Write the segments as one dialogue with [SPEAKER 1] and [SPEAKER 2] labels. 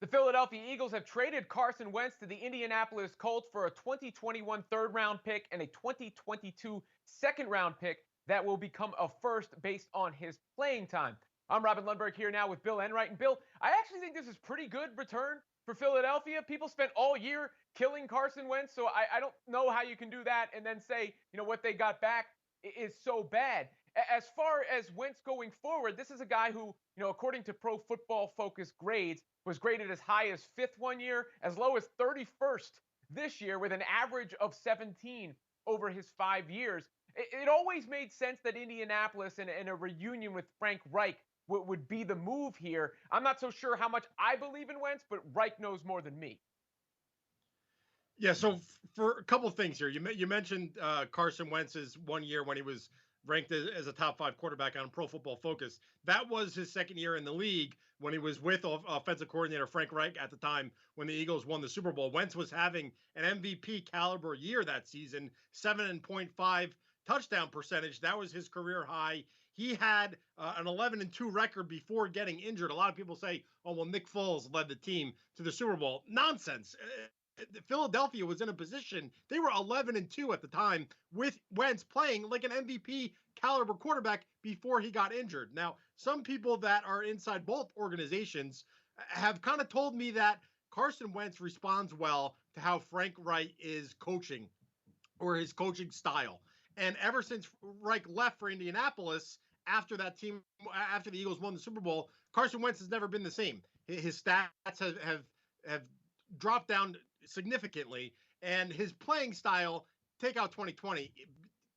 [SPEAKER 1] The Philadelphia Eagles have traded Carson Wentz to the Indianapolis Colts for a 2021 third round pick and a 2022 second round pick that will become a first based on his playing time. I'm Robin Lundberg here now with Bill Enright. And Bill, I actually think this is pretty good return for Philadelphia. People spent all year killing Carson Wentz, so I don't know how you can do that and then say, what they got back is so bad. As far as Wentz going forward, this is a guy who, according to Pro Football Focus grades, was graded as high as fifth one year, as low as 31st this year, with an average of 17 over his 5 years. It always made sense that Indianapolis and a reunion with Frank Reich would be the move here. I'm not so sure how much I believe in Wentz, but Reich knows more than me.
[SPEAKER 2] Yeah, so for a couple of things here, you mentioned Carson Wentz's 1 year when he was ranked as a top five quarterback on Pro Football Focus. That was his second year in the league when he was with offensive coordinator Frank Reich at the time when the Eagles won the Super Bowl. Wentz was having an MVP caliber year that season, 7.5 touchdown percentage. That was his career high. He had an 11-2 record before getting injured. A lot of people say, "Oh, well, Nick Foles led the team to the Super Bowl." Nonsense. Philadelphia was in a position, they were 11-2 at the time with Wentz playing like an MVP caliber quarterback before he got injured. Now, some people that are inside both organizations have kind of told me that Carson Wentz responds well to how Frank Reich is coaching or his coaching style. And ever since Reich left for Indianapolis, after that team, after the Eagles won the Super Bowl, Carson Wentz has never been the same. His stats have dropped down significantly, and his playing style, take out 2020,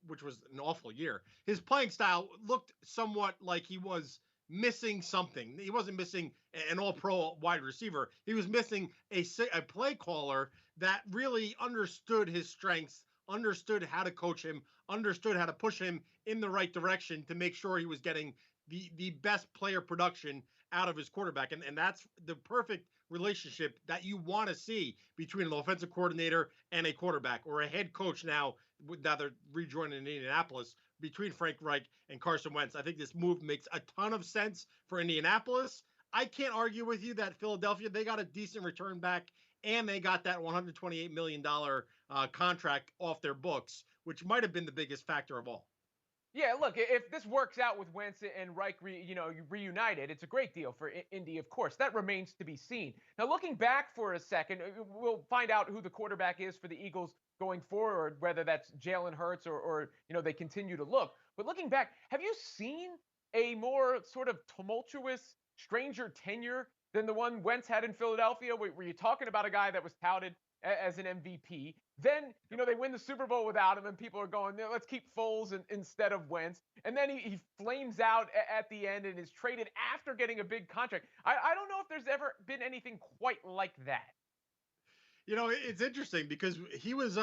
[SPEAKER 2] which was an awful year, his playing style looked somewhat like he was missing something. He wasn't missing an all-pro wide receiver. He was missing a play caller that really understood his strengths, understood how to coach him, understood how to push him in the right direction to make sure he was getting the best player production out of his quarterback. And that's the perfect relationship that you want to see between an offensive coordinator and a quarterback, or a head coach now they're rejoining in Indianapolis, between Frank Reich and Carson Wentz. I think this move makes a ton of sense for Indianapolis. I can't argue with you that Philadelphia, they got a decent return back, and they got that $128 million contract off their books, which might have been the biggest factor of all.
[SPEAKER 1] Yeah, look, if this works out with Wentz and Reich, reunited, it's a great deal for Indy, of course. That remains to be seen. Now, looking back for a second, we'll find out who the quarterback is for the Eagles going forward, whether that's Jalen Hurts or they continue to look. But looking back, have you seen a more sort of tumultuous, stranger tenure than the one Wentz had in Philadelphia? Were you talking about a guy that was touted as an MVP? Then, they win the Super Bowl without him, and people are going, let's keep Foles instead of Wentz. And then he flames out at the end and is traded after getting a big contract. I don't know if there's ever been anything quite like that.
[SPEAKER 2] It's interesting because he was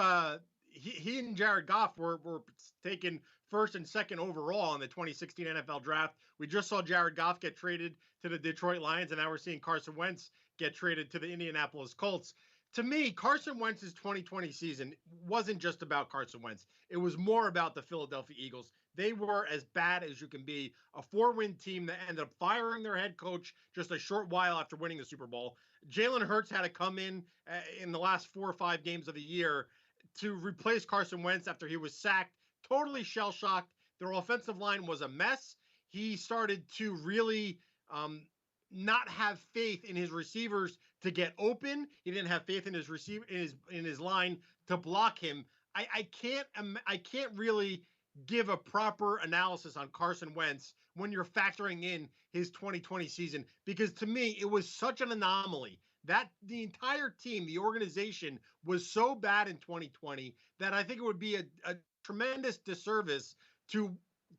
[SPEAKER 2] he and Jared Goff were taken first and second overall in the 2016 NFL draft. We just saw Jared Goff get traded to the Detroit Lions, and now we're seeing Carson Wentz get traded to the Indianapolis Colts. To me, Carson Wentz's 2020 season wasn't just about Carson Wentz. It was more about the Philadelphia Eagles. They were as bad as you can be, a 4-win team that ended up firing their head coach just a short while after winning the Super Bowl. Jalen Hurts had to come in the last 4 or 5 games of the year to replace Carson Wentz after he was sacked, totally shell-shocked. Their offensive line was a mess. He started to really not have faith in his receivers to get open. He didn't have faith in his receiver in his line to block him. I can't really give a proper analysis on Carson Wentz when you're factoring in his 2020 season, because to me it was such an anomaly that the entire team, the organization, was so bad in 2020 that I think it would be a tremendous disservice to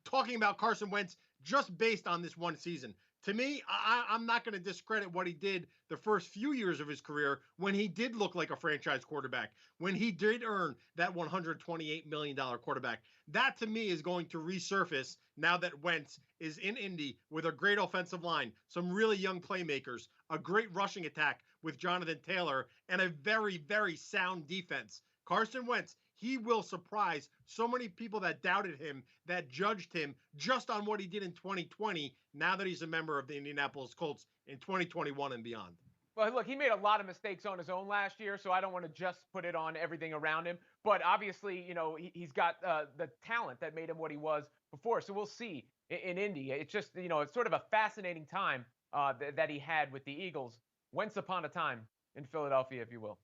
[SPEAKER 2] talking about Carson Wentz just based on this one season. To me, I'm not going to discredit what he did the first few years of his career when he did look like a franchise quarterback, when he did earn that $128 million quarterback. That, to me, is going to resurface now that Wentz is in Indy with a great offensive line, some really young playmakers, a great rushing attack with Jonathan Taylor, and a very, very sound defense. Carson Wentz, he will surprise so many people that doubted him, that judged him just on what he did in 2020, now that he's a member of the Indianapolis Colts in 2021 and beyond.
[SPEAKER 1] Well, look, he made a lot of mistakes on his own last year, so I don't want to just put it on everything around him. But obviously, he's got the talent that made him what he was before. So we'll see in Indy. It's just, it's sort of a fascinating time that he had with the Eagles. Once upon a time in Philadelphia, if you will.